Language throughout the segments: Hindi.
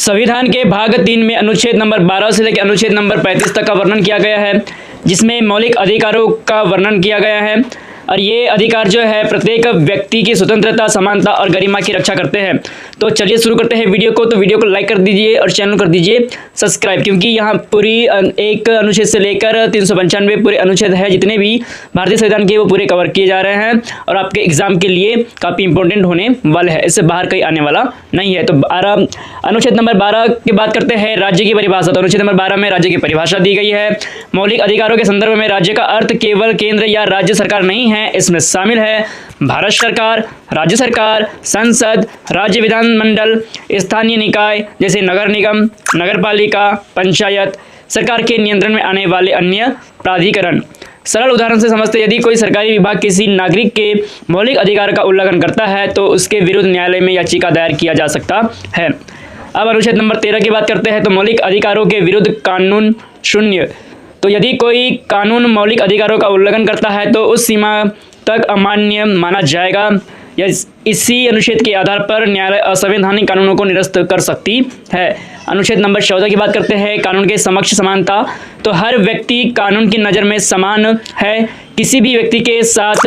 संविधान के भाग 3 में अनुच्छेद नंबर 12 से लेकर अनुच्छेद नंबर 35 तक का वर्णन किया गया है, जिसमें मौलिक अधिकारों का वर्णन किया गया है। और ये अधिकार जो है प्रत्येक व्यक्ति की स्वतंत्रता, समानता और गरिमा की रक्षा करते हैं। तो चलिए शुरू करते हैं वीडियो को। तो वीडियो को लाइक कर दीजिए और चैनल को कर दीजिए सब्सक्राइब, क्योंकि यहाँ पूरी एक अनुच्छेद से लेकर 395 पूरे अनुच्छेद है, जितने भी भारतीय संविधान के वो पूरे कवर किए जा रहे हैं और आपके एग्जाम के लिए काफ़ी इंपॉर्टेंट होने वाले हैं। इससे बाहर कहीं आने वाला नहीं है। तो अनुच्छेद नंबर 12 की बात करते हैं, राज्य की परिभाषा। तो अनुच्छेद नंबर 12 में राज्य की परिभाषा दी गई है। मौलिक अधिकारों के संदर्भ में राज्य का अर्थ केवल केंद्र या राज्य सरकार नहीं है, इसमें शामिल है भारत सरकार, राज्य सरकार, संसद, राज्य विधानमंडल, स्थानीय निकाय जैसे नगर निगम, नगर पालिका, पंचायत, सरकार के नियंत्रण में आने वाले अन्य प्राधिकरण। सरल उदाहरण से समझते, यदि कोई सरकारी विभाग किसी नागरिक के मौलिक अधिकार का उल्लंघन करता है तो उसके विरुद्ध न्यायालय में याचिका दायर किया जा सकता है। अब अनुच्छेद नंबर 13 की बात करते हैं। तो मौलिक अधिकारों के विरुद्ध कानून शून्य। तो यदि कोई कानून मौलिक अधिकारों का उल्लंघन करता है तो उस सीमा तक अमान्य माना जाएगा या इसी अनुच्छेद के आधार पर न्यायालय असंवैधानिक कानूनों को निरस्त कर सकती है। अनुच्छेद नंबर 14 की बात करते हैं, कानून के समक्ष समानता। तो हर व्यक्ति कानून की नज़र में समान है, किसी भी व्यक्ति के साथ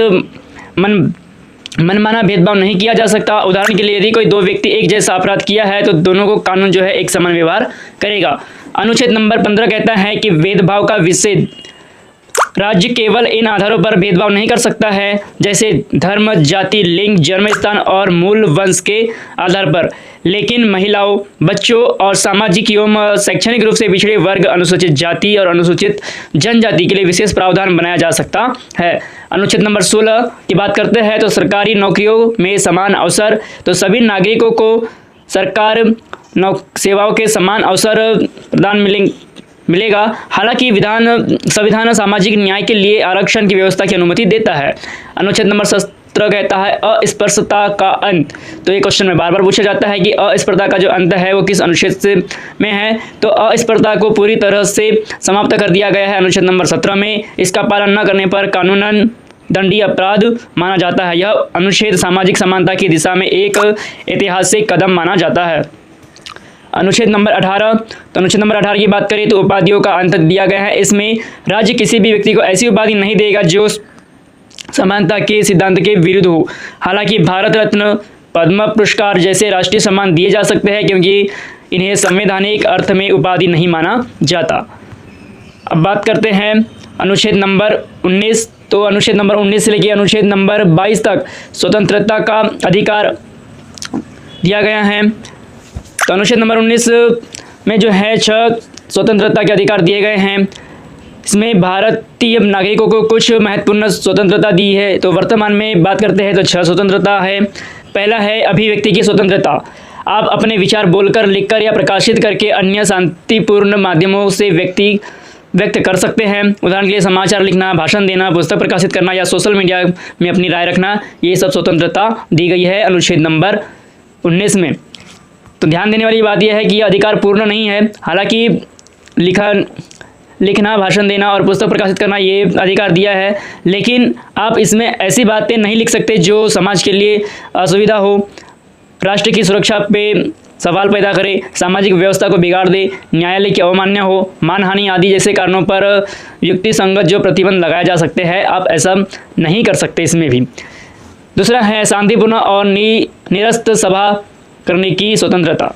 मनमाना भेदभाव नहीं किया जा सकता। उदाहरण के लिए, यदि कोई दो व्यक्ति एक जैसा अपराध किया है तो दोनों को कानून जो है एक समान व्यवहार करेगा। अनुच्छेद नंबर 15 कहता है कि भेदभाव का विषय राज्य केवल इन आधारों पर भेदभाव नहीं कर सकता है, जैसे धर्म, जाति, लिंग, जन्म स्थान और मूल वंश के आधार पर, लेकिन महिलाओं, बच्चों और सामाजिक एवं शैक्षणिक रूप से पिछड़े वर्ग, अनुसूचित जाति और अनुसूचित जनजाति के लिए विशेष प्रावधान बनाया जा सकता है। अनुच्छेद नंबर 16 की बात करते हैं। तो सरकारी नौकरियों में समान अवसर। तो सभी नागरिकों को सरकार सेवाओं के समान अवसर प्रदान मिलेगा। हालांकि संविधान सामाजिक न्याय के लिए आरक्षण की व्यवस्था की अनुमति देता है। अनुच्छेद नंबर 17 कहता है अस्पृश्यता का अंत। तो ये क्वेश्चन में बार बार पूछा जाता है कि अस्पृश्यता का जो अंत है वो किस अनुच्छेद से में है। तो अस्पृश्यता को पूरी तरह से समाप्त कर दिया गया है अनुच्छेद नंबर 17 में। इसका पालन न करने पर कानूनन दंडनीय अपराध माना जाता है। यह अनुच्छेद सामाजिक समानता की दिशा में एक ऐतिहासिक कदम माना जाता है। अनुच्छेद नंबर 18। तो अनुच्छेद नंबर 18 की बात करें तो उपाधियों का अंत दिया गया है। इसमें राज्य किसी भी व्यक्ति को ऐसी उपाधि नहीं देगा जो समानता के सिद्धांत के विरुद्ध हो। हालांकि भारत रत्न, पद्म पुरस्कार जैसे राष्ट्रीय सम्मान दिए जा सकते हैं, क्योंकि इन्हें संवैधानिक अर्थ में उपाधि नहीं माना जाता। अब बात करते हैं अनुच्छेद नंबर 19। तो अनुच्छेद नंबर 19 से लेकर अनुच्छेद नंबर 22 तक स्वतंत्रता का अधिकार दिया गया है। तो अनुच्छेद नंबर 19 में जो है 6 स्वतंत्रता के अधिकार दिए गए हैं। इसमें भारतीय नागरिकों को कुछ महत्वपूर्ण स्वतंत्रता दी है। तो वर्तमान में बात करते हैं तो 6 स्वतंत्रता है। पहला है अभिव्यक्ति की स्वतंत्रता। आप अपने विचार बोलकर, लिखकर या प्रकाशित करके अन्य शांतिपूर्ण माध्यमों से व्यक्त कर सकते हैं। उदाहरण के लिए समाचार लिखना, भाषण देना, पुस्तक प्रकाशित करना या सोशल मीडिया में अपनी राय रखना, ये सब स्वतंत्रता दी गई है अनुच्छेद नंबर 19 में। तो ध्यान देने वाली बात यह है कि यह अधिकार पूर्ण नहीं है। हालांकि लिखना, भाषण देना और पुस्तक प्रकाशित करना ये अधिकार दिया है, लेकिन आप इसमें ऐसी बातें नहीं लिख सकते जो समाज के लिए असुविधा हो, राष्ट्र की सुरक्षा पे सवाल पैदा करे, सामाजिक व्यवस्था को बिगाड़ दे, न्यायालय की अवमानना हो, मानहानि आदि जैसे कारणों पर युक्ति संगत जो प्रतिबंध लगाए जा सकते हैं, आप ऐसा नहीं कर सकते इसमें भी। दूसरा है शांतिपूर्ण और निरस्त सभा करने की स्वतंत्रता।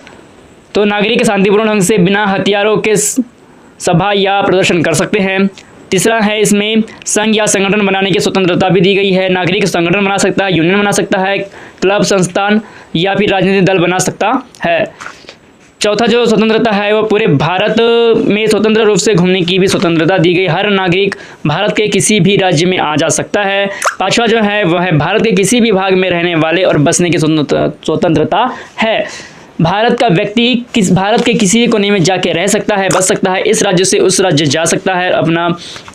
तो नागरिक शांतिपूर्ण ढंग से बिना हथियारों के सभा या प्रदर्शन कर सकते हैं। तीसरा है इसमें संघ या संगठन बनाने की स्वतंत्रता भी दी गई है। नागरिक संगठन बना सकता है, यूनियन बना सकता है, क्लब, संस्थान या फिर राजनीतिक दल बना सकता है। चौथा जो स्वतंत्रता है वो पूरे भारत में स्वतंत्र रूप से घूमने की भी स्वतंत्रता दी गई। हर नागरिक भारत के किसी भी राज्य में आ जा सकता है। पांचवा जो है वह है भारत के किसी भी भाग में रहने वाले और बसने की स्वतंत्रता है। भारत का व्यक्ति भारत के किसी कोने में जाके रह सकता है, बस सकता है, इस राज्य से उस राज्य जा सकता है, अपना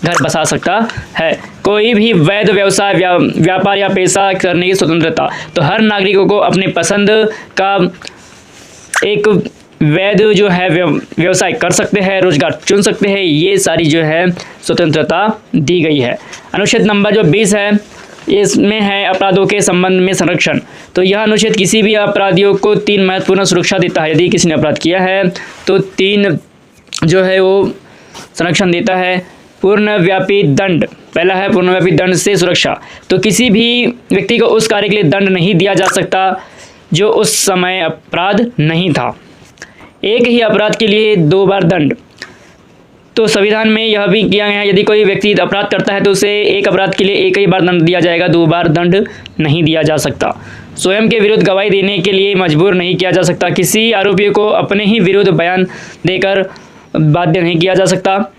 घर बसा सकता है। कोई भी वैध व्यवसाय, व्यापार या पेशा करने की स्वतंत्रता। तो हर नागरिकों को अपने पसंद का एक वैध जो है व्यवसाय कर सकते हैं, रोजगार चुन सकते हैं, ये सारी जो है स्वतंत्रता दी गई है। अनुच्छेद नंबर जो 20 है इसमें है अपराधों के संबंध में संरक्षण। तो यह अनुच्छेद किसी भी अपराधियों को 3 महत्वपूर्ण सुरक्षा देता है। यदि किसी ने अपराध किया है तो 3 जो है वो संरक्षण देता है। पूर्णव्यापी दंड, पहला है पूर्णव्यापी दंड से सुरक्षा। तो किसी भी व्यक्ति को उस कार्य के लिए दंड नहीं दिया जा सकता जो उस समय अपराध नहीं था। एक ही अपराध के लिए 2 बार दंड। तो संविधान में यह भी किया गया है, यदि कोई व्यक्ति अपराध करता है तो उसे एक अपराध के लिए एक ही बार दंड दिया जाएगा, 2 बार दंड नहीं दिया जा सकता। स्वयं के विरुद्ध गवाही देने के लिए मजबूर नहीं किया जा सकता। किसी आरोपी को अपने ही विरुद्ध बयान देकर बाध्य नहीं किया जा सकता,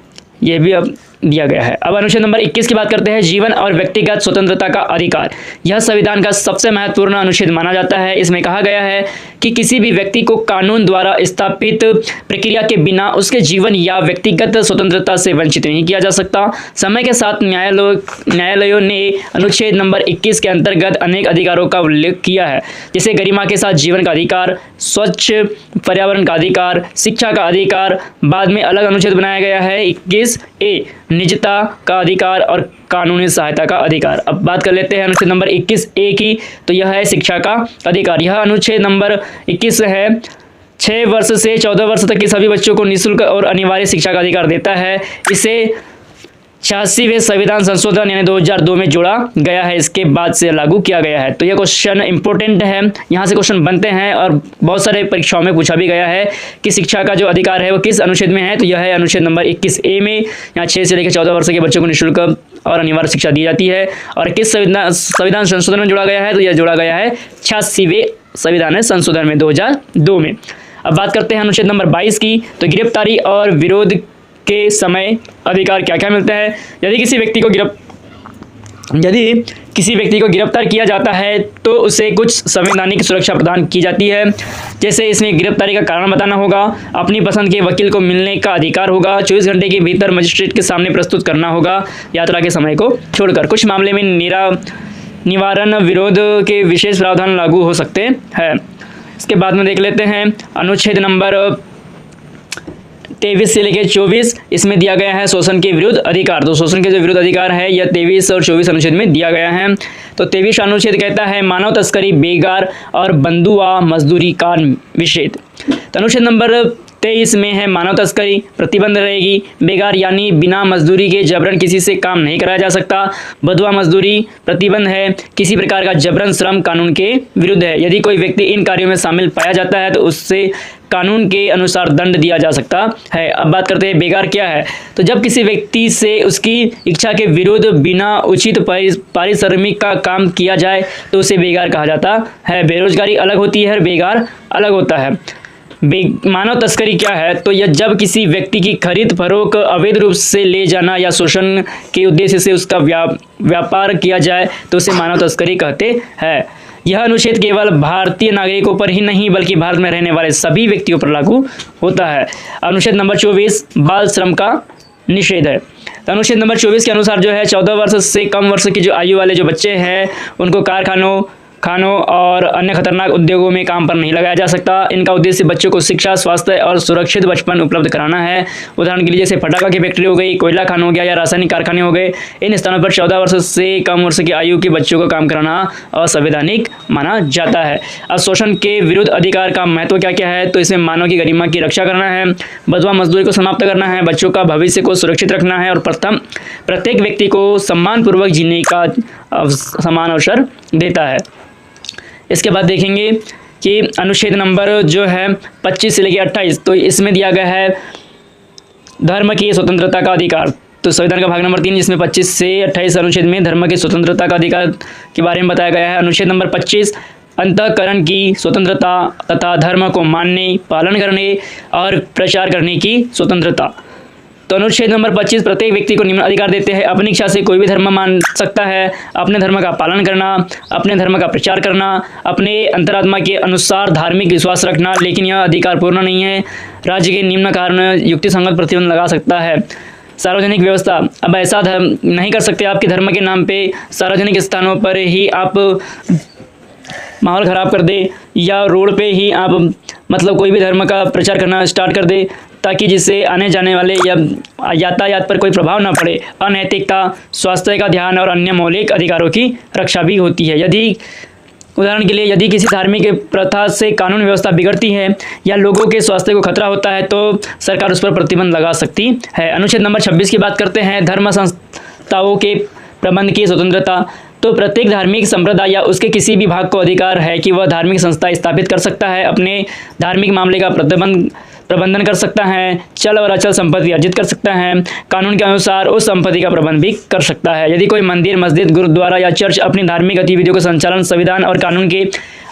यह भी अब दिया गया है। अब अनुच्छेद नंबर 21 की बात करते हैं, जीवन और व्यक्तिगत स्वतंत्रता का अधिकार। यह संविधान का सबसे महत्वपूर्ण अनुच्छेद माना जाता है। इसमें कहा गया है कि किसी भी व्यक्ति को कानून द्वारा स्थापित प्रक्रिया के बिना उसके जीवन या व्यक्तिगत स्वतंत्रता से वंचित नहीं किया जा सकता। समय के साथ न्यायालयों ने अनुच्छेद नंबर 21 के अंतर्गत अनेक अधिकारों का उल्लेख किया है, जैसे गरिमा के साथ जीवन का अधिकार, स्वच्छ पर्यावरण का अधिकार, शिक्षा का अधिकार। बाद में अलग अनुच्छेद बनाया गया है 21A, निजता का अधिकार और कानूनी सहायता का अधिकार। अब बात कर लेते हैं अनुच्छेद नंबर 21A की, तो यह है शिक्षा का अधिकार। यह अनुच्छेद नंबर 21 है 6 वर्ष से 14 वर्ष तक के सभी बच्चों को निःशुल्क और अनिवार्य शिक्षा का अधिकार देता है। इसे 86वें संविधान संशोधन यानी 2002 में जोड़ा गया है, इसके बाद से लागू किया गया है। तो यह क्वेश्चन इंपॉर्टेंट है, यहाँ से क्वेश्चन बनते हैं और बहुत सारे परीक्षाओं में पूछा भी गया है कि शिक्षा का जो अधिकार है वो किस अनुच्छेद में है। तो यह है अनुच्छेद नंबर 21A में। यहाँ 6 से लेकर 14 वर्ष के बच्चों को निःशुल्क और अनिवार्य शिक्षा दी जाती है। और किस संविधान संशोधन में जोड़ा गया है, तो यह जोड़ा गया है 86वें संविधान संशोधन में 2002 में। अब बात करते हैं अनुच्छेद नंबर 22 की, तो गिरफ्तारी और विरोध के समय अधिकार क्या क्या मिलता है। यदि किसी व्यक्ति को गिरफ्तार किया जाता है तो उसे कुछ संवैधानिक सुरक्षा प्रदान की जाती है, जैसे इसमें गिरफ्तारी का कारण बताना होगा, अपनी पसंद के वकील को मिलने का अधिकार होगा, 24 घंटे के भीतर मजिस्ट्रेट के सामने प्रस्तुत करना होगा यात्रा के समय को छोड़कर। कुछ मामले में निवारण विरोध के विशेष प्रावधान लागू हो सकते हैं। इसके बाद में देख लेते हैं अनुच्छेद नंबर 23 से लेकर 24, इसमें दिया गया है शोषण के विरुद्ध अधिकार। तो शोषण के जो विरुद्ध अधिकार है यह 23 और 24 अनुच्छेद में दिया गया है। तो 23 अनुच्छेद कहता है मानव तस्करी, बेगार और बंधुआ मजदूरी का निषेध। तो अनुच्छेद नंबर 23 में है मानव तस्करी प्रतिबंध रहेगी, बेगार यानी बिना मजदूरी के जबरन किसी से काम नहीं कराया जा सकता, बंधुआ मजदूरी प्रतिबंध है, किसी प्रकार का जबरन श्रम कानून के विरुद्ध है। यदि कोई व्यक्ति इन कार्यों में शामिल पाया जाता है तो उससे कानून के अनुसार दंड दिया जा सकता है। अब बात करते हैं बेगार क्या है। तो जब किसी व्यक्ति से उसकी इच्छा के विरुद्ध बिना उचित पारिश्रमिक का काम किया जाए तो उसे बेगार कहा जाता है। बेरोजगारी अलग होती है और बेगार अलग होता है। मानव तस्करी क्या है, तो यह जब किसी व्यक्ति की खरीद फरोख्त अवैध रूप से ले जाना या शोषण के उद्देश्य से उसका व्यापार किया जाए तो उसे मानव तस्करी कहते हैं। यह अनुच्छेद केवल भारतीय नागरिकों पर ही नहीं बल्कि भारत में रहने वाले सभी व्यक्तियों पर लागू होता है। अनुच्छेद नंबर 24 बाल श्रम का निषेध है। तो अनुच्छेद नंबर 24 के अनुसार जो है 14 वर्ष से कम वर्ष की जो आयु वाले जो बच्चे हैं उनको कारखानों और अन्य खतरनाक उद्योगों में काम पर नहीं लगाया जा सकता। इनका उद्देश्य बच्चों को शिक्षा, स्वास्थ्य और सुरक्षित बचपन उपलब्ध कराना है। उदाहरण के लिए जैसे पटाखा की फैक्ट्री हो गई, कोयला खान हो गया या रासायनिक कारखाने हो गए, इन स्थानों पर 14 वर्ष से कम वर्ष की आयु के बच्चों को काम कराना असंवैधानिक माना जाता है। अब शोषण के विरुद्ध अधिकार का महत्व क्या क्या है, तो इसमें मानव की गरिमा की रक्षा करना है, बंधुआ मजदूरी को समाप्त करना है, बच्चों का भविष्य को सुरक्षित रखना है और प्रत्येक व्यक्ति को सम्मानपूर्वक जीने का समान अवसर देता है। इसके बाद देखेंगे कि अनुच्छेद नंबर जो है 25 से लेकर 28, तो इसमें दिया गया है धर्म की स्वतंत्रता का अधिकार। तो संविधान का भाग नंबर 3 जिसमें 25 से 28 अनुच्छेद में धर्म की स्वतंत्रता का अधिकार के बारे में बताया गया है। अनुच्छेद नंबर 25 अंतःकरण की स्वतंत्रता तथा धर्म को मानने, पालन करने और प्रचार करने की स्वतंत्रता। तो अनुच्छेद नंबर 25 प्रत्येक व्यक्ति को निम्न अधिकार देते हैं, अपनी इच्छा से कोई भी धर्म मान सकता है, अपने धर्म का पालन करना, अपने धर्म का प्रचार करना, अपने अंतरात्मा के अनुसार धार्मिक विश्वास रखना, लेकिन यह अधिकार पूर्ण नहीं है। राज्य के निम्न कारण युक्ति संगत प्रतिबंध लगा सकता है। सार्वजनिक व्यवस्था, अब ऐसा नहीं कर सकते आपके धर्म के नाम पे सार्वजनिक स्थानों पर ही आप माहौल ख़राब कर दे या रोड पे ही आप मतलब कोई भी धर्म का प्रचार करना स्टार्ट कर दे, ताकि जिससे आने जाने वाले या यातायात पर कोई प्रभाव न पड़े। अनैतिकता, स्वास्थ्य का ध्यान और अन्य मौलिक अधिकारों की रक्षा भी होती है। यदि उदाहरण के लिए यदि किसी धार्मिक प्रथा से कानून व्यवस्था बिगड़ती है या लोगों के स्वास्थ्य को खतरा होता है तो सरकार उस पर प्रतिबंध लगा सकती है। अनुच्छेद नंबर 26 की बात करते हैं, धर्म संस्थाओं के प्रबंध की स्वतंत्रता। तो प्रत्येक धार्मिक संप्रदाय या उसके किसी भी भाग को अधिकार है कि वह धार्मिक संस्था स्थापित कर सकता है, अपने धार्मिक मामले का प्रबंधन कर सकता है, चल और अचल संपत्ति अर्जित कर सकता है, कानून के अनुसार उस संपत्ति का प्रबंध भी कर सकता है। यदि कोई मंदिर, मस्जिद, गुरुद्वारा या चर्च अपनी धार्मिक गतिविधियों का संचालन संविधान और कानून के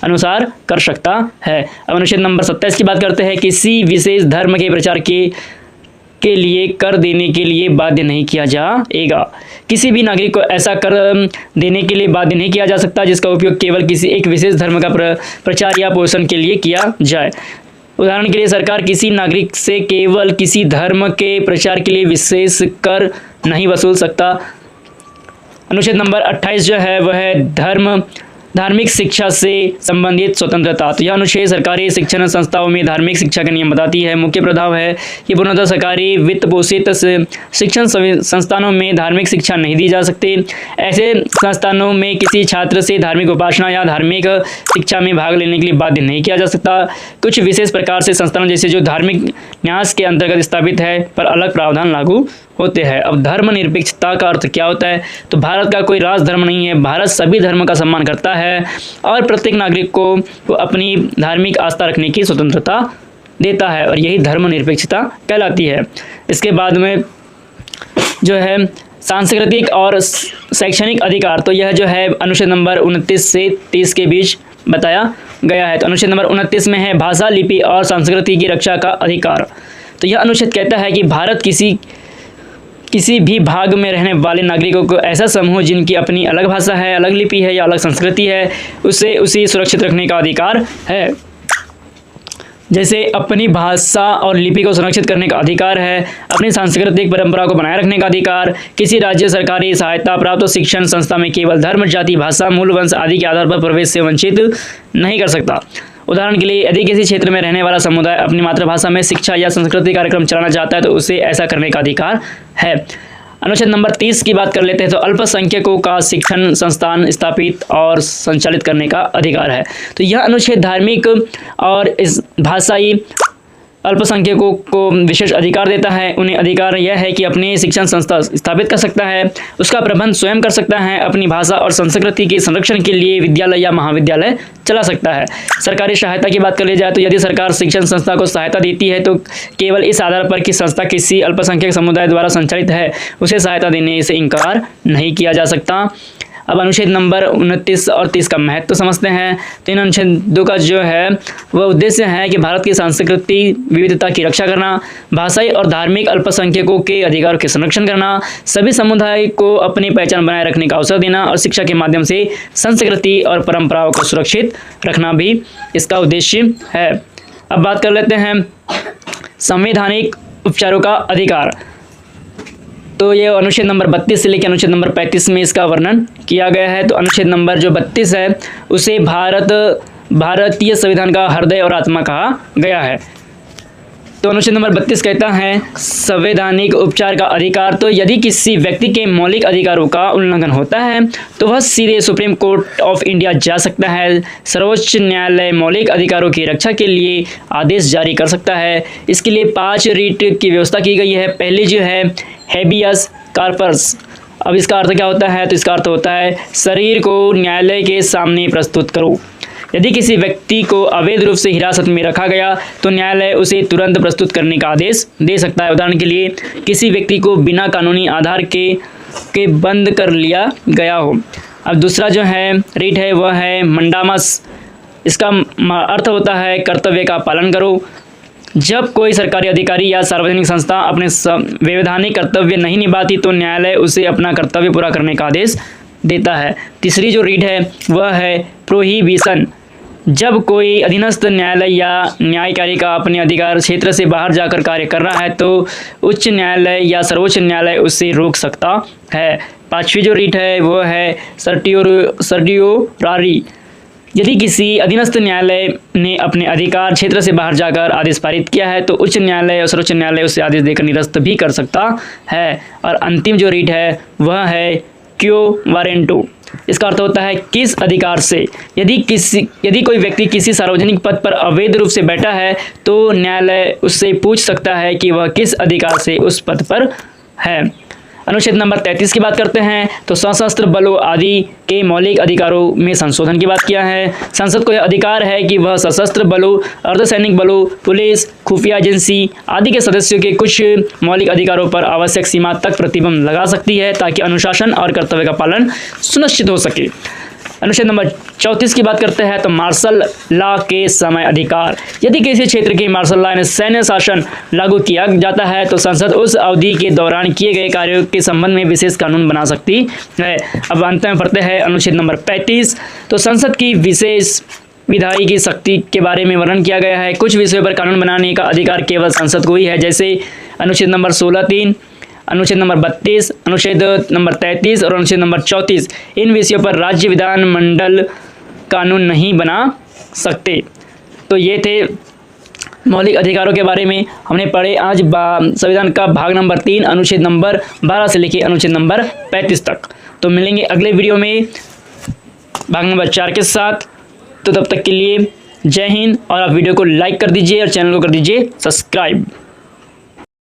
अनुसार कर सकता है। अब अनुच्छेद नंबर 27 की बात करते हैं, किसी विशेष धर्म के प्रचार के लिए कर देने के लिए बाध्य नहीं किया जाएगा। किसी भी नागरिक को ऐसा कर देने के लिए बाध्य नहीं किया जा सकता जिसका उपयोग केवल किसी एक विशेष धर्म का प्रचार या पोषण के लिए किया जाए। उदाहरण के लिए सरकार किसी नागरिक से केवल किसी धर्म के प्रचार के लिए विशेष कर नहीं वसूल सकता। अनुच्छेद नंबर 28 जो है वह है धार्मिक शिक्षा से संबंधित स्वतंत्रता। तो यह अनुच्छेद सरकारी शिक्षण संस्थाओं में धार्मिक शिक्षा के नियम बताती है। मुख्य प्रभाव है कि पूर्णतः सरकारी वित्त पोषित शिक्षण संस्थानों में धार्मिक शिक्षा नहीं दी जा सकती। ऐसे संस्थानों में किसी छात्र से धार्मिक उपासना या धार्मिक शिक्षा में भाग लेने के लिए बाध्य नहीं किया जा सकता। कुछ विशेष प्रकार से संस्थानों जैसे जो धार्मिक न्यास के अंतर्गत स्थापित है पर अलग प्रावधान लागू होते हैं। अब धर्मनिरपेक्षता का अर्थ क्या होता है? तो भारत का कोई राज धर्म नहीं है। भारत सभी धर्म का सम्मान करता है और प्रत्येक नागरिक को अपनी धार्मिक आस्था रखने की स्वतंत्रता देता है और यही धर्मनिरपेक्षता कहलाती है। इसके बाद में जो है सांस्कृतिक और शैक्षणिक अधिकार, तो यह जो है अनुच्छेद नंबर 29 से 30 के बीच बताया गया है। तो अनुच्छेद नंबर 29 में है भाषा, लिपि और संस्कृति की रक्षा का अधिकार। तो यह अनुच्छेद कहता है कि भारत किसी भी भाग में रहने वाले नागरिकों को ऐसा समूह जिनकी अपनी अलग भाषा है, अलग लिपि है या अलग संस्कृति है उसे सुरक्षित रखने का अधिकार है। जैसे अपनी भाषा और लिपि को संरक्षित करने का अधिकार है, अपनी सांस्कृतिक परंपरा को बनाए रखने का अधिकार, किसी राज्य सरकारी सहायता प्राप्त शिक्षण संस्था में केवल धर्म, जाति, भाषा, मूल वंश आदि के आधार पर प्रवेश से वंचित नहीं कर सकता। उदाहरण के लिए यदि किसी क्षेत्र में रहने वाला समुदाय अपनी मातृभाषा में शिक्षा या संस्कृति कार्यक्रम चलाना चाहता है तो उसे ऐसा करने का अधिकार है। अनुच्छेद नंबर 30 की बात कर लेते हैं। तो अल्पसंख्यकों का शिक्षण संस्थान स्थापित और संचालित करने का अधिकार है। तो यह अनुच्छेद धार्मिक और इस भाषाई अल्पसंख्यकों को विशेष अधिकार देता है। उन्हें अधिकार यह है कि अपनी शिक्षण संस्था स्थापित कर सकता है, उसका प्रबंध स्वयं कर सकता है, अपनी भाषा और संस्कृति के संरक्षण के लिए विद्यालय या महाविद्यालय चला सकता है। सरकारी सहायता की बात कर ली जाए तो यदि सरकार शिक्षण संस्था को सहायता देती है तो केवल इस आधार पर कि संस्था किसी अल्पसंख्यक समुदाय द्वारा संचालित है उसे सहायता देने से इनकार नहीं किया जा सकता। अब अनुच्छेद नंबर 29 और 30 का महत्व समझते हैं। तो इन अनुच्छेदों का जो है वह उद्देश्य है कि भारत की सांस्कृतिक विविधता की रक्षा करना, भाषाई और धार्मिक अल्पसंख्यकों के अधिकारों के संरक्षण करना, सभी समुदाय को अपनी पहचान बनाए रखने का अवसर देना और शिक्षा के माध्यम से संस्कृति और परंपराओं को सुरक्षित रखना भी इसका उद्देश्य है। अब बात कर लेते हैं संवैधानिक उपचारों का अधिकार। तो ये अनुच्छेद नंबर 32 से लेकर अनुच्छेद नंबर 35 में इसका वर्णन किया गया है। तो अनुच्छेद नंबर जो 32 है उसे भारतीय संविधान का हृदय और आत्मा कहा गया है। तो अनुच्छेद नंबर 32 कहता है संवैधानिक उपचार का अधिकार। तो यदि किसी व्यक्ति के मौलिक अधिकारों का उल्लंघन होता है तो वह सीधे सुप्रीम कोर्ट ऑफ इंडिया जा सकता है। सर्वोच्च न्यायालय मौलिक अधिकारों की रक्षा के लिए आदेश जारी कर सकता है। इसके लिए 5 रीट की व्यवस्था की गई है। पहली जो है हैबियस कॉर्पस। अब इसका अर्थ क्या होता है? तो इसका अर्थ होता है शरीर को न्यायालय के सामने प्रस्तुत करो। यदि किसी व्यक्ति को अवैध रूप से हिरासत में रखा गया तो न्यायालय उसे तुरंत प्रस्तुत करने का आदेश दे सकता है। उदाहरण के लिए किसी व्यक्ति को बिना कानूनी आधार के बंद कर लिया गया हो। अब दूसरा जो है रीट है वह है मंडामस। इसका अर्थ होता है कर्तव्य का पालन करो। जब कोई सरकारी अधिकारी या सार्वजनिक संस्था अपने वैधानिक कर्तव्य नहीं निभाती तो न्यायालय उसे अपना कर्तव्य पूरा करने का आदेश देता है। तीसरी जो रीड है वह है प्रोहिबिशन। जब कोई अधीनस्थ न्यायालय या न्यायपालिका अपने अधिकार क्षेत्र से बाहर जाकर कार्य कर रहा है तो उच्च न्यायालय या सर्वोच्च न्यायालय उसे रोक सकता है। 5वीं जो रीट है वो है सर्टियोरारी। यदि किसी अधीनस्थ न्यायालय ने अपने अधिकार क्षेत्र से बाहर जाकर आदेश पारित किया है तो उच्च न्यायालय और सर्वोच्च न्यायालय उसे आदेश देकर निरस्त भी कर सकता है। और अंतिम जो रीट है वह है क्यो वारेंटो। इसका अर्थ होता है किस अधिकार से। यदि कोई व्यक्ति किसी सार्वजनिक पद पर अवैध रूप से बैठा है तो न्यायालय उससे पूछ सकता है कि वह किस अधिकार से उस पद पर है। अनुच्छेद नंबर 33 की बात करते हैं तो सशस्त्र बलों आदि के मौलिक अधिकारों में संशोधन की बात किया है। संसद को यह अधिकार है कि वह सशस्त्र बलों, अर्धसैनिक बलों, पुलिस, खुफिया एजेंसी आदि के सदस्यों के कुछ मौलिक अधिकारों पर आवश्यक सीमा तक प्रतिबंध लगा सकती है ताकि अनुशासन और कर्तव्य का पालन सुनिश्चित हो सके। अनुच्छेद नंबर 34 की बात करते हैं तो मार्शल लॉ के समय अधिकार। यदि किसी क्षेत्र की मार्शल लॉ यानी सैन्य शासन लागू किया जाता है तो संसद उस अवधि के दौरान किए गए कार्यों के संबंध में विशेष कानून बना सकती है। अब अंत में पढ़ते हैं अनुच्छेद नंबर 35। तो संसद की विशेष विधायी की शक्ति के बारे में वर्णन किया गया है। कुछ विषयों पर कानून बनाने का अधिकार केवल संसद को ही है, जैसे अनुच्छेद नंबर 16(3), अनुच्छेद नंबर 32, अनुच्छेद नंबर 33 और अनुच्छेद नंबर 34। इन विषयों पर राज्य विधानमंडल कानून नहीं बना सकते। तो ये थे मौलिक अधिकारों के बारे में हमने पढ़े आज संविधान का भाग नंबर 3 अनुच्छेद नंबर 12 से लेकर अनुच्छेद नंबर 35 तक। तो मिलेंगे अगले वीडियो में भाग नंबर 4 के साथ। तो तब तक के लिए जय हिंद। और आप वीडियो को लाइक कर दीजिए और चैनल को कर दीजिए सब्सक्राइब।